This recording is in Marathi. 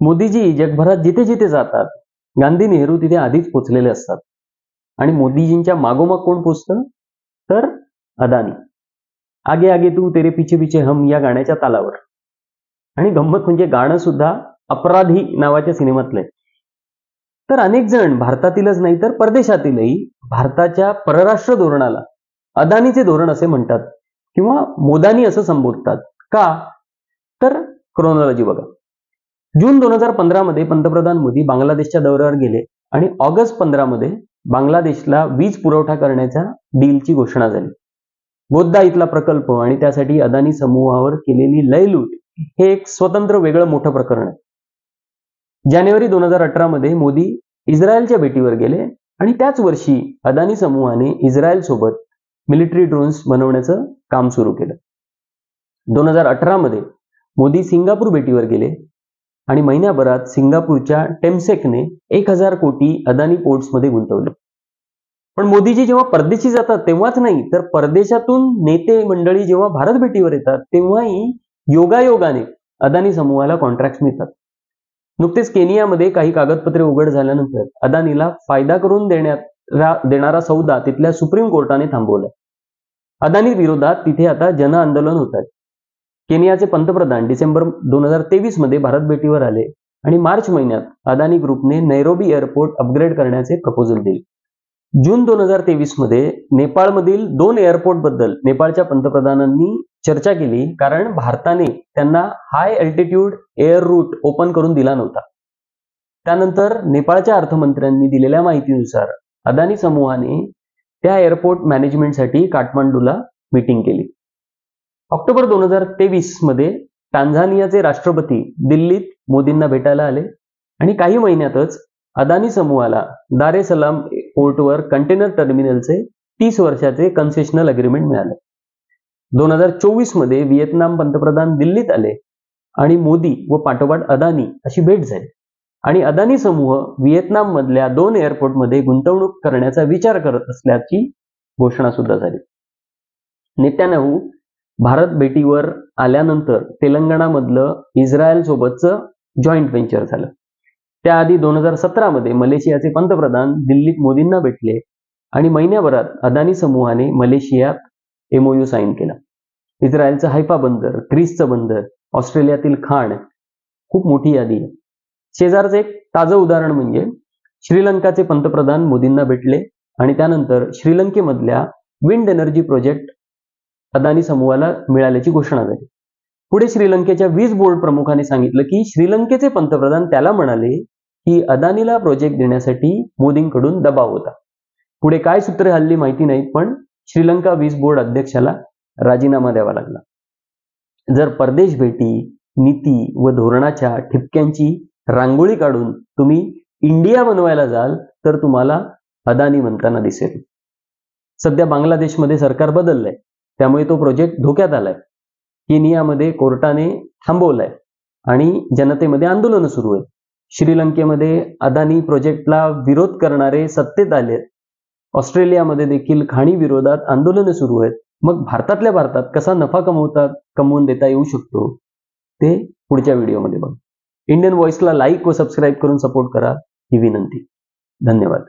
मोदीजी जगभरात जिथे जिथे जातात, गांधी नेहरू तिथे आधीच पोचलेले असतात आणि मोदीजींच्या मागोमाग कोण पोचतं? तर अदानी. आगे आगे तू तेरे पीछे पीछे हम या गाण्याच्या तालावर. आणि गंमत म्हणजे गाणं सुद्धा अपराधी नावाच्या सिनेमातलंय. तर अनेक जण भारतातीलच नाही तर परदेशातीलही भारताच्या परराष्ट्र धोरणाला अदानीचे धोरण असे म्हणतात किंवा मोदानी असं संबोधतात. का? तर क्रोनॉलॉजी बघा. जून 2015 मध्ये पंतप्रधान मोदी बांगलादेशच्या दौऱ्यावर गेले आणि ऑगस्ट 15 मध्ये बांगलादेशला वीज पुरवठा करण्याच्या डीलची घोषणा झाली. बोद्दा इथला प्रकल्प आणि त्यासाठी अदानी समूहावर केलेली लयलूट हे एक स्वतंत्र वेगळं मोठं प्रकरण आहे. जानेवारी 2018 मध्ये मोदी इस्रायलच्या भेटीवर गेले आणि त्याच वर्षी अदानी समूहाने इस्रायल सोबत मिलिटरी ड्रोन्स बनवण्याचं काम सुरू केलं. 2018 मध्ये मोदी सिंगापूर भेटीवर गेले आणि महिन्याभरात सिंगापूरच्या टेमसेकने 1000 कोटी अदानी पोर्ट्समध्ये गुंतवले. पण मोदीजी जेव्हा परदेशी जातात तेव्हाच नाही तर परदेशातून नेते मंडळी जेव्हा भारत भेटीवर येतात तेव्हाही योगायोगाने अदानी समूहाला कॉन्ट्रॅक्ट मिळतात. नुकतेच केनियामध्ये काही कागदपत्रे उघड झाल्यानंतर अदानीला फायदा करून देणारा सौदा तिथल्या सुप्रीम कोर्टाने थांबवलाय. अदानी विरोधात तिथे आता जन आंदोलन होत आहे. केनियाचे पंतप्रधान डिसेंबर 2023 मध्ये भारत भेटीवर आले आणि मार्च महिन्यात अदानी ग्रुपने नैरोबी एअरपोर्ट अपग्रेड करण्याचे प्रपोजल दिले. जून 2023 मध्ये नेपाळमधील 2 एअरपोर्ट बद्दल नेपाळच्या पंतप्रधानांनी चर्चा केली कारण भारताने त्यांना high altitude air route open करून दिला नव्हता. त्यानंतर नेपाळच्या अर्थमंत्र्यांनी दिलेल्या माहितीनुसार अदानी समूहाने त्या एअरपोर्ट मॅनेजमेंटसाठी काठमांडूला मीटिंग केली. ऑक्टोबर 2023 मध्ये टांझानियाचे राष्ट्रपती दिल्लीत मोदींना भेटायला आले आणि काही महिन्यातच अदानी समूहाला दार ए सलाम पोर्टवर कंटेनर टर्मिनलचे 30 वर्षाचे कन्सेशनल अग्रीमेंट मिळाले. 2024 मध्ये व्हिएतनाम पंतप्रधान दिल्लीत आले आणि मोदी व पाठोपाठ अदानी अशी भेट झाली आणि अदानी समूह व्हिएतनाम मधल्या 2 एअरपोर्टमध्ये गुंतवणूक करण्याचा विचार करत असल्याची घोषणा सुद्धा झाली. नेत्यानाहू भारत भेटीवर आल्यानंतर तेलंगणामधलं इस्रायल सोबतचं जॉईंट व्हेंचर झालं. त्याआधी 2017 मध्ये मलेशियाचे पंतप्रधान दिल्लीत मोदींना भेटले आणि महिन्याभरात अदानी समूहाने मलेशियात MOU साईन केला. इस्रायलचं हैफा बंदर, ग्रीसचं बंदर, ऑस्ट्रेलियातील खाण, खूप मोठी यादी आहे. शेजारचं एक ताजं उदाहरण म्हणजे श्रीलंकाचे पंतप्रधान मोदींना भेटले आणि त्यानंतर श्रीलंकेमधल्या विंड एनर्जी प्रोजेक्ट अदानी समूहाला मिळाल्याची घोषणा झाली. पुढे श्रीलंकेच्या वीज बोर्ड प्रमुखाने सांगितलं की श्रीलंकेचे पंतप्रधान त्याला म्हणाले की अदानीला प्रोजेक्ट देण्यासाठी मोदींकडून दबाव होता. पुढे काय सूत्रे हल्ली माहिती नाहीत पण श्रीलंका वीज बोर्ड अध्यक्षाला राजीनामा द्यावा लागला. जर परदेश भेटी, नीती व धोरणाच्या ठिपक्यांची रांगोळी काढून तुम्ही इंडिया बनवायला जाल तर तुम्हाला अदानी म्हणताना दिसेल. सध्या बांगलादेशमध्ये सरकार बदललंय त्यामुळे तो प्रोजेक्ट धोक्यात आलाय. केनियामध्ये कोर्टाने थांबवलाय आणि जनतेमध्ये आंदोलन सुरू आहे. श्रीलंकेमध्ये अदानी प्रोजेक्टला विरोध करणारे सत्तेत आले. ऑस्ट्रेलियामध्ये देखील खाणी विरोधात आंदोलनं सुरू आहेत. मग भारतातल्या भारतात कसा नफा कमवून देता येऊ शकतो ते पुढच्या व्हिडिओमध्ये बघा. इंडियन व्हॉइसला लाईक व सबस्क्राईब करून सपोर्ट करा ही विनंती. धन्यवाद.